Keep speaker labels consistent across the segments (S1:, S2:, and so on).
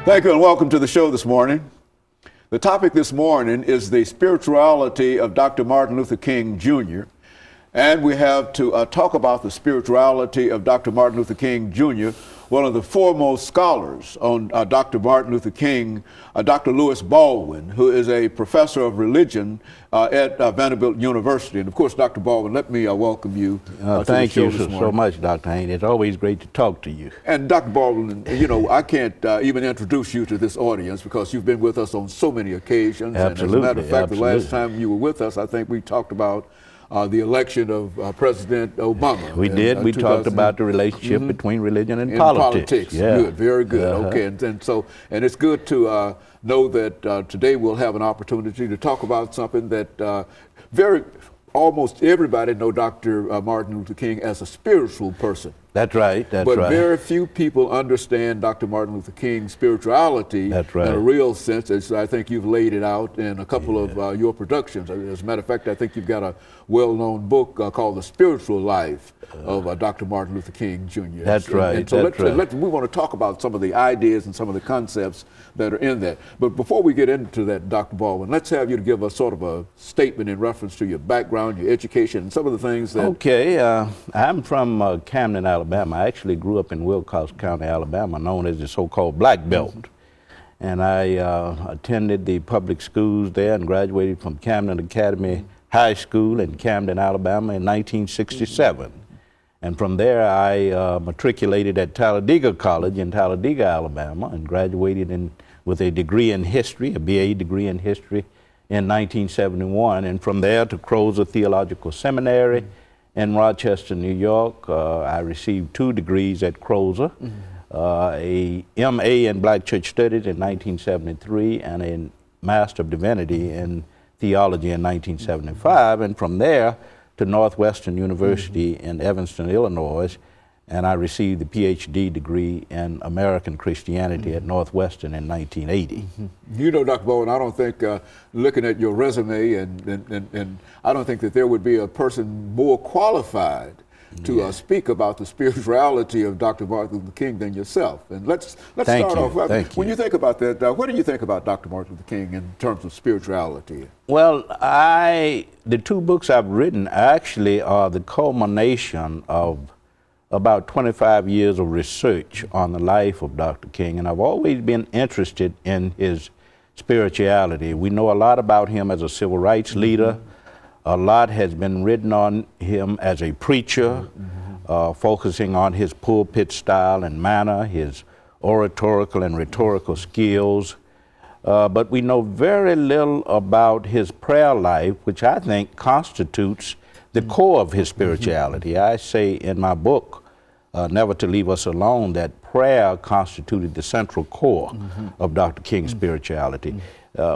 S1: Thank you and welcome to the show this morning. The topic this morning is the spirituality of Dr. Martin Luther King Jr. And we have to talk about the spirituality of Dr. Martin Luther King Jr., one of the foremost scholars on Dr. Martin Luther King, Dr. LBaldwin, who is a professor of religion at Vanderbilt University. And of course, Dr. Baldwin, let me welcome you to the show
S2: Thank you
S1: this morning.
S2: so much, Dr. Haynes. It's always great to talk to you.
S1: And Dr. Baldwin, you know, I can't even introduce you to this audience because you've been with us on so many occasions.
S2: Absolutely.
S1: And as a matter of fact,
S2: absolutely.
S1: the last time you were with us, I think we talked about the election of President Obama.
S2: We did. We talked about the relationship between religion and politics.
S1: Yeah. Good, very good. Okay, and it's good to know that today we'll have an opportunity to talk about something that almost everybody know Dr. Martin Luther King as a spiritual person.
S2: That's right. That's right.
S1: But very few people understand Dr. Martin Luther King's spirituality
S2: That's right.
S1: in a real sense, as I think you've laid it out in a couple of your productions. As a matter of fact, I think you've got a well-known book called The Spiritual Life of Dr. Martin Luther King Jr.
S2: That's right.
S1: And so
S2: right.
S1: we want to talk about some of the ideas and some of the concepts that are in that. But before we get into that, Dr. Baldwin, let's have you to give us sort of a statement in reference to your background, your education, and some of the things that...
S2: Okay. I'm from Camden, Alabama. I actually grew up in Wilcox County, Alabama, known as the so-called Black Belt. And I attended the public schools there and graduated from Camden Academy High School in Camden, Alabama in 1967. And from there, I matriculated at Talladega College in Talladega, Alabama, and graduated with a degree in history, a BA degree in history, in 1971. And from there to Crozer Theological Seminary in Rochester, New York. I received 2 degrees at Crozer, a MA in Black Church Studies in 1973, and a Master of Divinity in Theology in 1975. And from there to Northwestern University in Evanston, Illinois, and I received the PhD degree in American Christianity at Northwestern in 1980.
S1: You know, Dr. Bowen, I don't think, looking at your resume, and I don't think that there would be a person more qualified to speak about the spirituality of Dr. Martin Luther King than yourself. And let's start off. When you think about that, what do you think about Dr. Martin Luther King in terms of spirituality?
S2: Well, the 2 books I've written actually are the culmination of about 25 years of research on the life of Dr. King, and I've always been interested in his spirituality. We know a lot about him as a civil rights leader. A lot has been written on him as a preacher, focusing on his pulpit style and manner, his oratorical and rhetorical skills. But we know very little about his prayer life, which I think constitutes the core of his spirituality. I say in my book, Never to Leave Us Alone, that prayer constituted the central core of Dr. King's spirituality.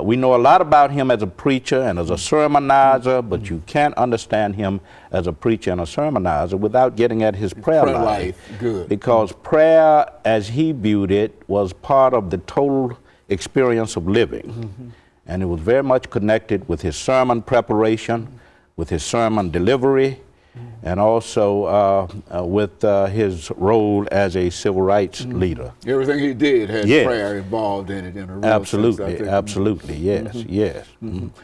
S2: We know a lot about him as a preacher and as a sermonizer, but you can't understand him as a preacher and a sermonizer without getting at his prayer life.
S1: Good.
S2: Because prayer, as he viewed it, was part of the total experience of living. And it was very much connected with his sermon preparation, with his sermon delivery, and also with his role as a civil rights leader.
S1: Everything he did had prayer involved in it in a real
S2: absolutely,
S1: sense, I think.
S2: Absolutely, yes, yes.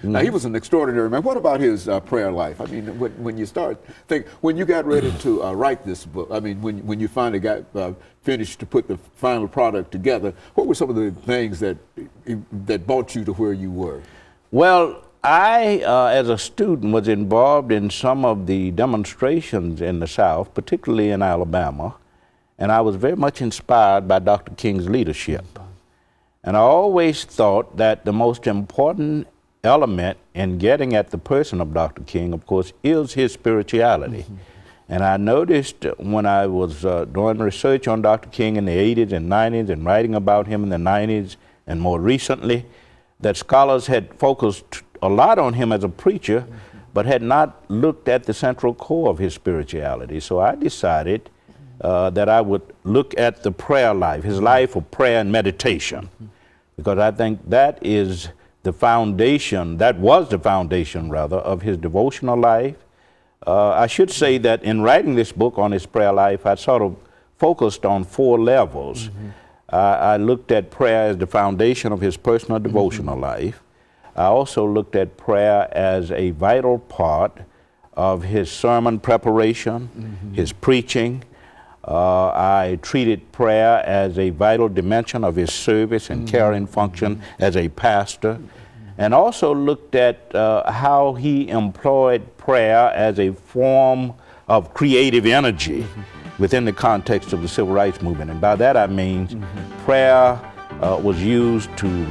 S1: Now, he was an extraordinary man. What about his prayer life? I mean, when you start thinking, when you got ready to write this book, I mean, when you finally got finished to put the final product together, what were some of the things that brought you to where you were?
S2: Well, I, as a student, was involved in some of the demonstrations in the South, particularly in Alabama, and I was very much inspired by Dr. King's leadership. And I always thought that the most important element in getting at the person of Dr. King, of course, is his spirituality. And I noticed when I was doing research on Dr. King in the 80s and 90s and writing about him in the 90s and more recently, that scholars had focused a lot on him as a preacher, but had not looked at the central core of his spirituality. So I decided that I would look at the prayer life, his life of prayer and meditation, because I think that is the foundation, that was the foundation, rather, of his devotional life. I should say that in writing this book on his prayer life, I sort of focused on 4 levels. I looked at prayer as the foundation of his personal devotional life. I also looked at prayer as a vital part of his sermon preparation, his preaching. I treated prayer as a vital dimension of his service and caring function as a pastor, and also looked at how he employed prayer as a form of creative energy within the context of the civil rights movement. And by that I mean prayer was used to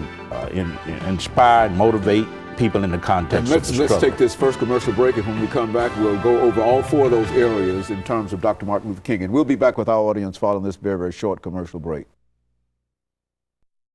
S2: inspire and motivate people in the context of the struggle.
S1: Let's take this first commercial break, and when we come back, we'll go over all four of those areas in terms of Dr. Martin Luther King. And we'll be back with our audience following this very, very short commercial break.